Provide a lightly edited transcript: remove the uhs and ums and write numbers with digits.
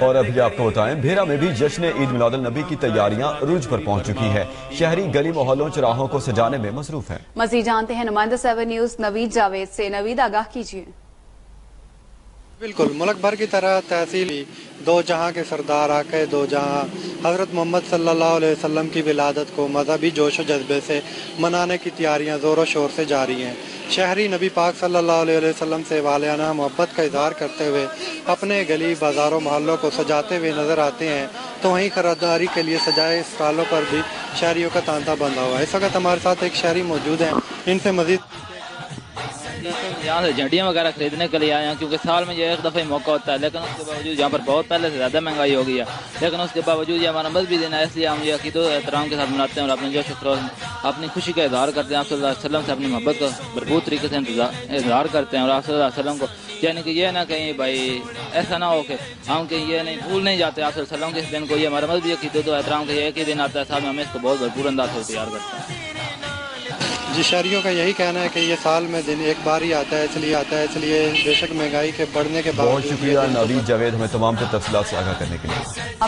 اور ابھی آپ کو بتائیں بھیرا میں بھی جشن عید میلاد النبی کی تیاریاں عروج پر پہنچ چکی ہے. شہری گلی محلوں چراہوں کو سجانے میں مصروف ہیں. مزید جانتے ہیں نمائندہ 7 نیوز نوید جاوید سے. نوید آگاہ کیجیے. بالکل ملک بھر کی طرح تحصیل دو جہاں کے سردار آقا دو جہاں حضرت محمد صلی اللہ علیہ وسلم کی ولادت کو مذہبی جوش و جذبے سے منانے کی تیاریاں زور و شور سے جاری ہیں. شہری نبی پاک صلی اللہ علیہ وسلم سے والہانہ محبت کا اظہار کرتے ہوئے اپنے گلی بازاروں محلوں کو سجاتے ہوئے نظر آتے ہیں تو وہیں خریداری کے لیے سجائے اسٹالوں پر بھی شہریوں کا تانتا بندھا ہوا ہے. اس وقت ہمارے ساتھ ایک شہری موجود ہیں, ان سے مزید یہاں سے جھنڈیاں وغیرہ خریدنے کے لیے آئے ہیں کیونکہ سال میں یہ ایک دفعہ موقع ہوتا ہے, لیکن اس کے باوجود یہاں پر بہت پہلے سے زیادہ مہنگائی ہو گئی ہے, لیکن اس کے باوجود یہ ہمارا مذہبی دن ہے, اس لیے ہم یہ عقیدت و احترام کے ساتھ مناتے ہیں اور اپنے جوش و اپنی خوشی کا اظہار کرتے ہیں. آپ صلی اللہ علیہ وسلم سے اپنی محبت کا بھرپور طریقے سے اظہار کرتے ہیں اور آپ صلی اللہ علیہ وسلم کو یعنی کہ یہ نہ کہیں بھائی ایسا نہ ہو کہ ہم کہیں یہ نہیں بھول نہیں جاتے آپ صلی اللہ علیہ وسلم کے اس دن کو. یہ ہمارا مذہبی عقیدت و احترام کا یہ ایک ہی دن آتا ہے, ساتھ میں ہمیں اس کو بہت بھرپور انداز سے تیار کرتے ہیں. جی, شہریوں کا یہی کہنا ہے کہ یہ سال میں دن ایک بار ہی آتا ہے, اس لیے بے شک مہنگائی کے بڑھنے کے بہت شکریہ نوید جاوید ہمیں تمام تفصیلات سے آگاہ کرنے کے لیے.